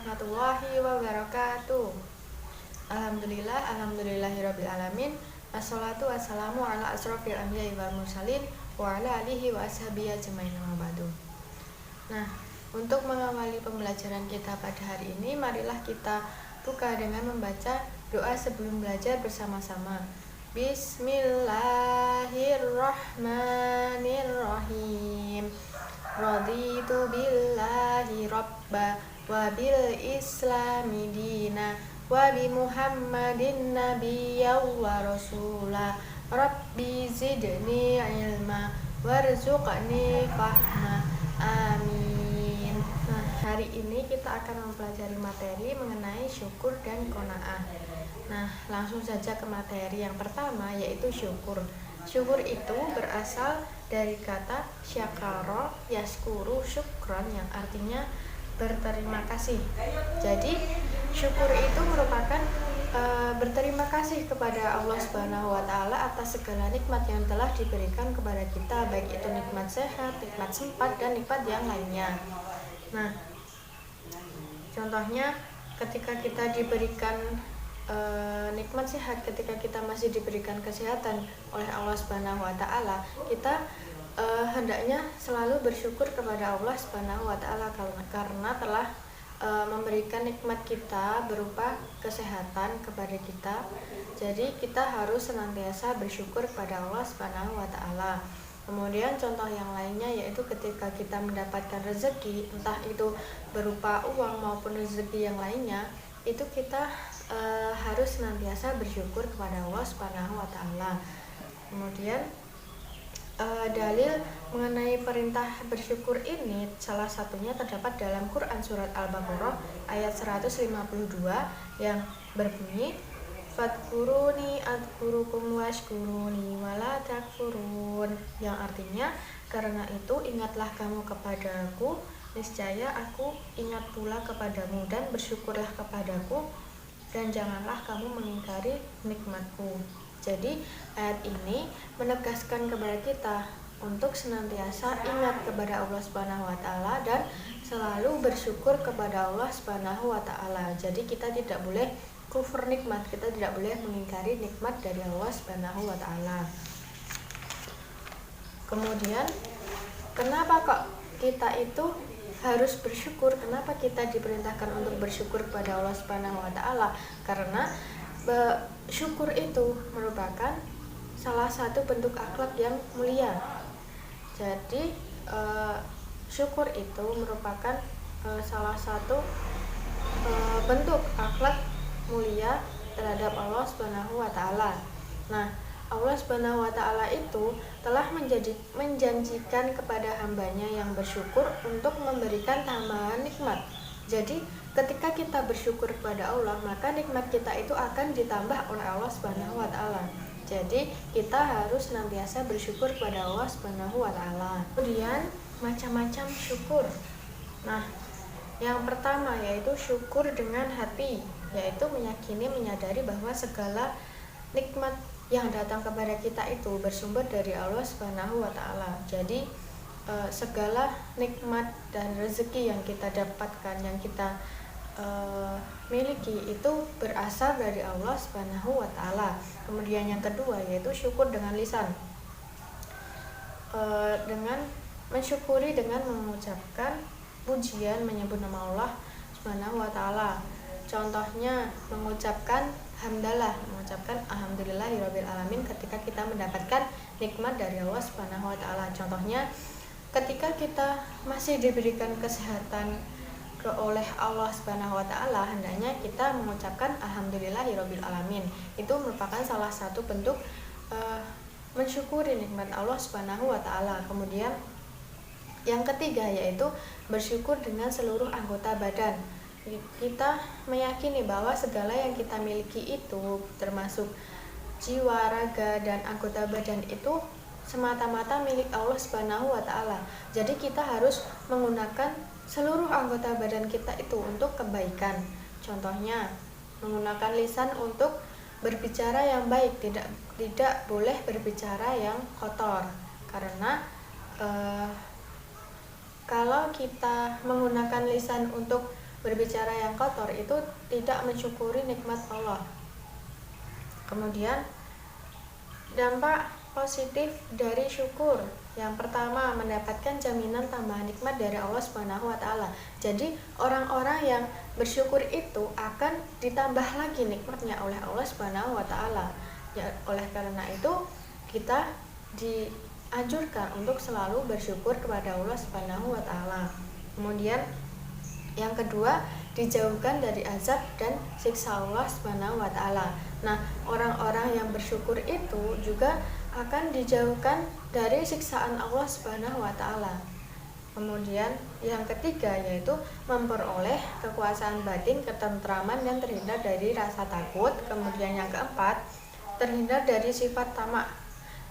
warahmatullahi wabarakatuh. Alhamdulillahirabbil alamin. Wassalatu wassalamu ala asrofil anbiya'i wal mursalin wa ala alihi wa ashabihi ajmain amma ba'du. Nah, untuk mengawali pembelajaran kita pada hari ini, marilah kita buka dengan membaca doa sebelum belajar bersama-sama. Bismillahirrahmanirrahim. Raditu billahi rabba wa bil islami dina wa bi muhammadin nabiyya wa rasula. Rabbi zidni ilma warzuqni fahma. Amin. Nah, hari ini kita akan mempelajari materi mengenai syukur dan qanaah. Nah, langsung saja ke materi yang pertama, yaitu syukur. Syukur itu berasal dari kata syakara yaskuru syukron, yang artinya berterima kasih. Jadi syukur itu merupakan berterima kasih kepada Allah Subhanahu wa taala atas segala nikmat yang telah diberikan kepada kita, baik itu nikmat sehat, nikmat sempat, dan nikmat yang lainnya. Nah, contohnya ketika kita diberikan nikmat sehat, ketika kita masih diberikan kesehatan oleh Allah Subhanahu wa taala, kita hendaknya selalu bersyukur kepada Allah Subhanahu wa taala karena telah memberikan nikmat kita berupa kesehatan kepada kita. Jadi kita harus senantiasa bersyukur kepada Allah Subhanahu wa taala. Kemudian contoh yang lainnya yaitu ketika kita mendapatkan rezeki, entah itu berupa uang maupun rezeki yang lainnya, itu kita harus senantiasa bersyukur kepada Allah Subhanahu wa taala. Kemudian dalil mengenai perintah bersyukur ini salah satunya terdapat dalam Quran surat Al-Baqarah ayat 152 yang berbunyi Fadkuruni adkurukum washkuruni wala takfurun, yang artinya karena itu ingatlah kamu kepadaku, niscaya aku ingat pula kepadamu, dan bersyukurlah kepadaku, dan janganlah kamu mengingkari nikmatku. Jadi ayat ini menegaskan kepada kita untuk senantiasa ingat kepada Allah Subhanahu wa taala dan selalu bersyukur kepada Allah Subhanahu wa taala. Jadi kita tidak boleh kufur nikmat, kita tidak boleh mengingkari nikmat dari Allah Subhanahu wa taala. Kemudian kenapa kok kita itu harus bersyukur? Kenapa kita diperintahkan untuk bersyukur kepada Allah Subhanahu wa taala? Karena syukur itu merupakan salah satu bentuk akhlak yang mulia. Jadi syukur itu merupakan salah satu bentuk akhlak mulia terhadap Allah Subhanahu wa taala. Nah, Allah Subhanahu wa taala itu telah menjanjikan kepada hambanya yang bersyukur untuk memberikan tambahan nikmat. Jadi ketika kita bersyukur kepada Allah, maka nikmat kita itu akan ditambah oleh Allah Subhanahu wa taala. Jadi kita harus senantiasa bersyukur kepada Allah Subhanahu wa taala. Kemudian macam-macam syukur. Nah, yang pertama yaitu syukur dengan hati, yaitu meyakini, menyadari bahwa segala nikmat yang datang kepada kita itu bersumber dari Allah Subhanahu wa taala. Jadi segala nikmat dan rezeki yang kita dapatkan, yang kita miliki itu berasal dari Allah Subhanahu wa taala. Kemudian yang kedua yaitu syukur dengan lisan. Dengan mensyukuri dengan mengucapkan pujian, menyebut nama Allah Subhanahu wa taala. Contohnya mengucapkan hamdalah, mengucapkan alhamdulillahirabbil alamin ketika kita mendapatkan nikmat dari Allah Subhanahu wa taala. Contohnya ketika kita masih diberikan kesehatan oleh Allah Subhanahu wa taala, hendaknya kita mengucapkan alhamdulillahirabbil alamin. Itu merupakan salah satu bentuk mensyukuri nikmat Allah Subhanahu wa taala. Kemudian yang ketiga yaitu bersyukur dengan seluruh anggota badan. Kita meyakini bahwa segala yang kita miliki itu termasuk jiwa, raga, dan anggota badan itu semata-mata milik Allah Subhanahu wa taala. Jadi kita harus menggunakan seluruh anggota badan kita itu untuk kebaikan. Contohnya menggunakan lisan untuk berbicara yang baik, tidak boleh berbicara yang kotor. Karena kalau kita menggunakan lisan untuk berbicara yang kotor itu tidak mensyukuri nikmat Allah. Kemudian dampak positif dari syukur. Yang pertama, mendapatkan jaminan tambahan nikmat dari Allah Subhanahu wa taala. Jadi, orang-orang yang bersyukur itu akan ditambah lagi nikmatnya oleh Allah Subhanahu wa taala. Ya, oleh karena itu, kita dianjurkan untuk selalu bersyukur kepada Allah Subhanahu wa taala. Kemudian yang kedua, dijauhkan dari azab dan siksa Allah Subhanahu wa taala. Nah, orang-orang yang bersyukur itu juga akan dijauhkan dari siksaan Allah Subhanahu wa taala. Kemudian yang ketiga yaitu memperoleh kekuasaan batin, ketentraman dan terhindar dari rasa takut. Kemudian yang keempat, terhindar dari sifat tamak.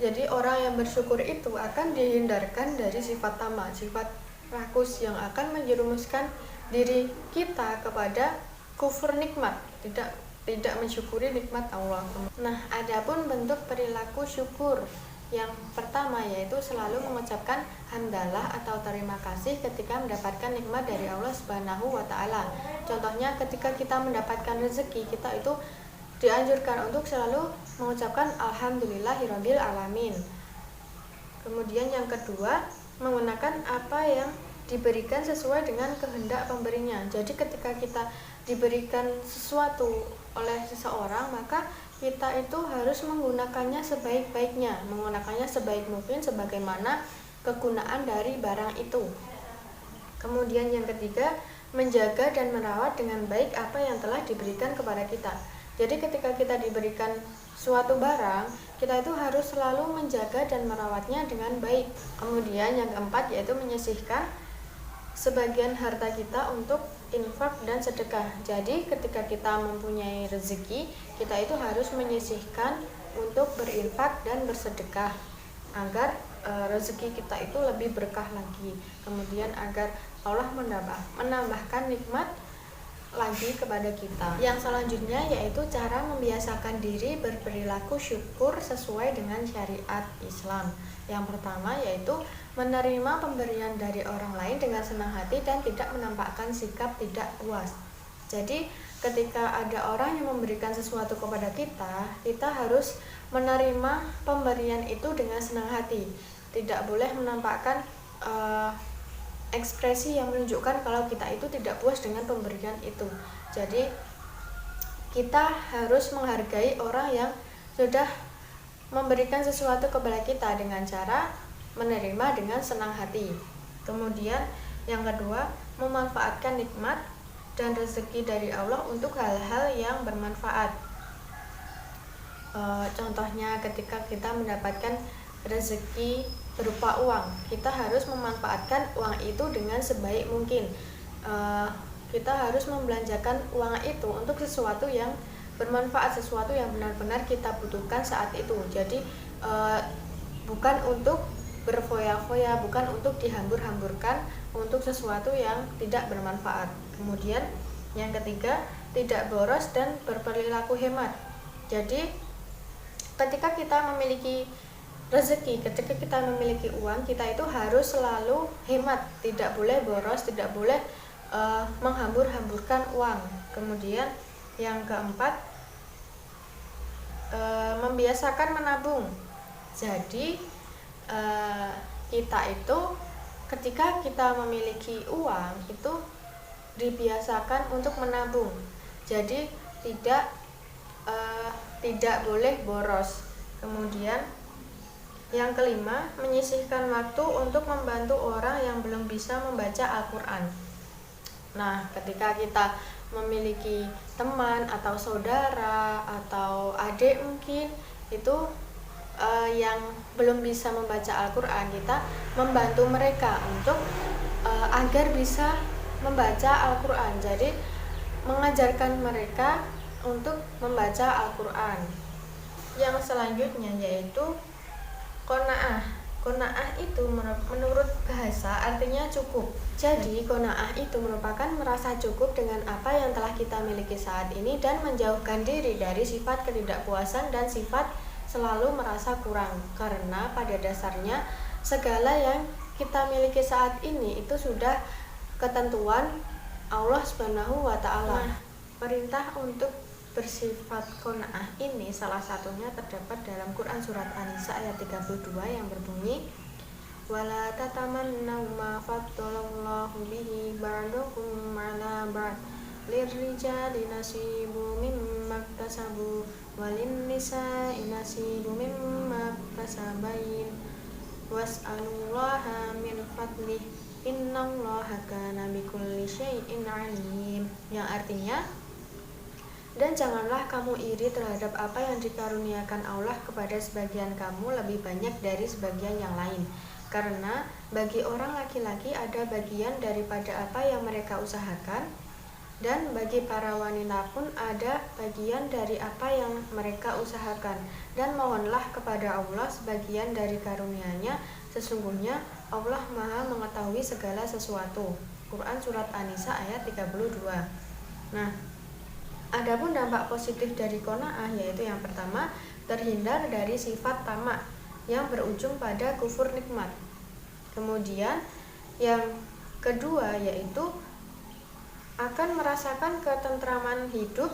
Jadi orang yang bersyukur itu akan dihindarkan dari sifat tamak, sifat rakus yang akan menjerumuskan diri kita kepada kufur nikmat, tidak mensyukuri nikmat Allah. Nah, adapun bentuk perilaku syukur yang pertama yaitu selalu mengucapkan hamdalah atau terima kasih ketika mendapatkan nikmat dari Allah Subhanahu wa taala. Contohnya ketika kita mendapatkan rezeki, kita itu dianjurkan untuk selalu mengucapkan alhamdulillahirabbil alamin. Kemudian yang kedua, menggunakan apa yang diberikan sesuai dengan kehendak pemberinya. Jadi ketika kita diberikan sesuatu oleh seseorang, maka kita itu harus menggunakannya sebaik-baiknya, menggunakannya sebaik mungkin sebagaimana kegunaan dari barang itu. Kemudian yang ketiga, menjaga dan merawat dengan baik apa yang telah diberikan kepada kita. Jadi ketika kita diberikan suatu barang, kita itu harus selalu menjaga dan merawatnya dengan baik. Kemudian yang keempat yaitu menyisihkan sebagian harta kita untuk infak dan sedekah. Jadi ketika kita mempunyai rezeki, kita itu harus menyisihkan untuk berinfak dan bersedekah agar rezeki kita itu lebih berkah lagi. Kemudian agar Allah menambahkan nikmat lagi kepada kita. Yang selanjutnya yaitu cara membiasakan diri berperilaku syukur sesuai dengan syariat Islam. Yang pertama yaitu menerima pemberian dari orang lain dengan senang hati dan tidak menampakkan sikap tidak puas. Jadi ketika ada orang yang memberikan sesuatu kepada kita, kita harus menerima pemberian itu dengan senang hati. Tidak boleh menampakkan ekspresi yang menunjukkan kalau kita itu tidak puas dengan pemberian itu. Jadi kita harus menghargai orang yang sudah memberikan sesuatu kepada kita dengan cara menerima dengan senang hati. Kemudian yang kedua, memanfaatkan nikmat dan rezeki dari Allah untuk hal-hal yang bermanfaat. Contohnya ketika kita mendapatkan rezeki berupa uang, kita harus memanfaatkan uang itu dengan sebaik mungkin. Kita harus membelanjakan uang itu untuk sesuatu yang bermanfaat, sesuatu yang benar-benar kita butuhkan saat itu. Jadi bukan untuk berfoya-foya, bukan untuk dihambur-hamburkan untuk sesuatu yang tidak bermanfaat. Kemudian yang ketiga, tidak boros dan berperilaku hemat. Jadi ketika kita memiliki rezeki, ketika kita memiliki uang, kita itu harus selalu hemat, tidak boleh boros, tidak boleh menghambur-hamburkan uang. Kemudian yang keempat, membiasakan menabung. Jadi kita itu ketika kita memiliki uang itu dibiasakan untuk menabung. Jadi tidak boleh boros. Kemudian yang kelima, menyisihkan waktu untuk membantu orang yang belum bisa membaca Al-Quran. Nah, ketika kita memiliki teman atau saudara atau adik mungkin itu yang belum bisa membaca Al-Quran, kita membantu mereka untuk agar bisa membaca Al-Quran. Jadi mengajarkan mereka untuk membaca Al-Quran. Yang selanjutnya yaitu qanaah. Qanaah itu menurut bahasa artinya cukup. Jadi qanaah itu merupakan merasa cukup dengan apa yang telah kita miliki saat ini dan menjauhkan diri dari sifat ketidakpuasan dan sifat selalu merasa kurang. Karena pada dasarnya segala yang kita miliki saat ini itu sudah ketentuan Allah Subhanahu wa taala. Nah, perintah untuk bersifat qanaah ini salah satunya terdapat dalam Quran surat An-Nisa ayat 32 yang berbunyi wala tatamannaw ma faddalallahu bihi ba'dakum 'ala ba'd lirrijali nasibu mimma iktasabu walin nisa'i nasibu mimma iktasabain was'alullaha min fadlih innallaha kana bikulli syai'in 'alim, yang artinya dan janganlah kamu iri terhadap apa yang dikaruniakan Allah kepada sebagian kamu lebih banyak dari sebagian yang lain. Karena bagi orang laki-laki ada bagian daripada apa yang mereka usahakan, dan bagi para wanita pun ada bagian dari apa yang mereka usahakan. Dan mohonlah kepada Allah sebagian dari karunia-Nya, sesungguhnya Allah Maha mengetahui segala sesuatu. Quran surat An-Nisa ayat 32. Nah, adapun dampak positif dari qanaah yaitu yang pertama, terhindar dari sifat tamak yang berujung pada kufur nikmat. Kemudian yang kedua yaitu akan merasakan ketentraman hidup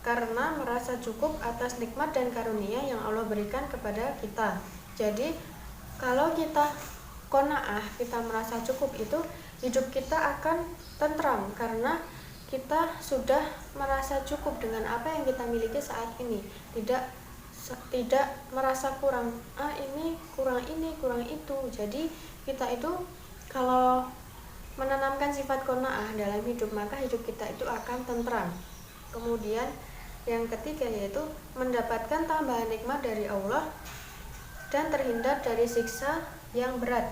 karena merasa cukup atas nikmat dan karunia yang Allah berikan kepada kita. Jadi kalau kita qanaah, kita merasa cukup, itu hidup kita akan tentram karena kita sudah merasa cukup dengan apa yang kita miliki saat ini, tidak merasa kurang, ini kurang itu. Jadi kita itu kalau menanamkan sifat qanaah dalam hidup, maka hidup kita itu akan tentram. Kemudian yang ketiga yaitu mendapatkan tambahan nikmat dari Allah dan terhindar dari siksa yang berat.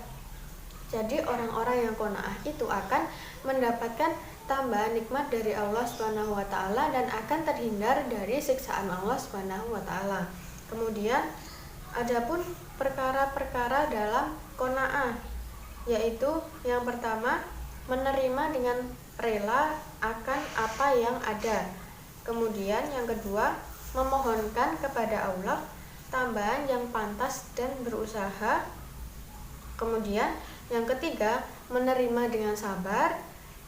Jadi orang-orang yang qanaah itu akan mendapatkan tambahan nikmat dari Allah Subhanahu wa taala dan akan terhindar dari siksaan Allah Subhanahu wa taala. Kemudian adapun perkara-perkara dalam qanaah yaitu yang pertama, menerima dengan rela akan apa yang ada. Kemudian yang kedua, memohonkan kepada Allah tambahan yang pantas dan berusaha. Kemudian yang ketiga, menerima dengan sabar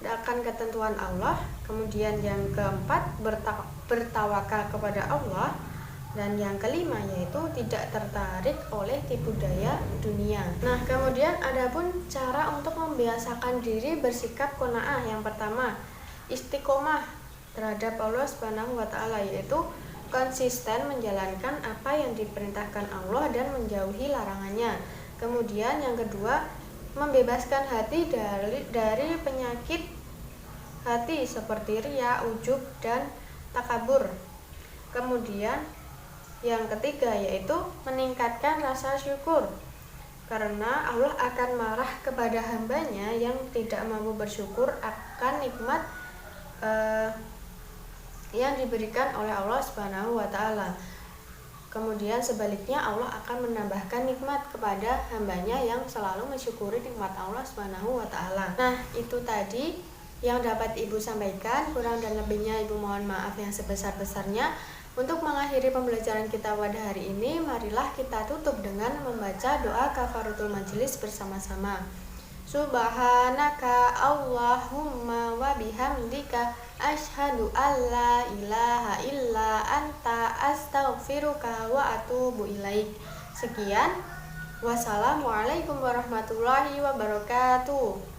akan ketentuan Allah. Kemudian yang keempat, bertawakal kepada Allah. Dan yang kelima yaitu tidak tertarik oleh tipu daya dunia. Nah, kemudian adapun cara untuk membiasakan diri bersikap qanaah. Yang pertama, istiqomah terhadap Allah Subhanahu wa taala, yaitu konsisten menjalankan apa yang diperintahkan Allah dan menjauhi larangannya. Kemudian yang kedua, membebaskan hati dari penyakit hati seperti riya, ujub, dan takabur. Kemudian yang ketiga yaitu meningkatkan rasa syukur, karena Allah akan marah kepada hambanya yang tidak mampu bersyukur akan nikmat yang diberikan oleh Allah Subhanahu wa taala. Kemudian sebaliknya Allah akan menambahkan nikmat kepada hambanya yang selalu mensyukuri nikmat Allah Subhanahu wa taala. Nah, itu tadi yang dapat Ibu sampaikan. Kurang dan lebihnya Ibu mohon maaf yang sebesar-besarnya. Untuk mengakhiri pembelajaran kita pada hari ini, marilah kita tutup dengan membaca doa kafaratul majelis bersama-sama. Subhanaka Allahumma wa bihamdika asyhadu alla ilaha illa anta astaghfiruka wa atubu ilaik. Sekian, wassalamualaikum warahmatullahi wabarakatuh.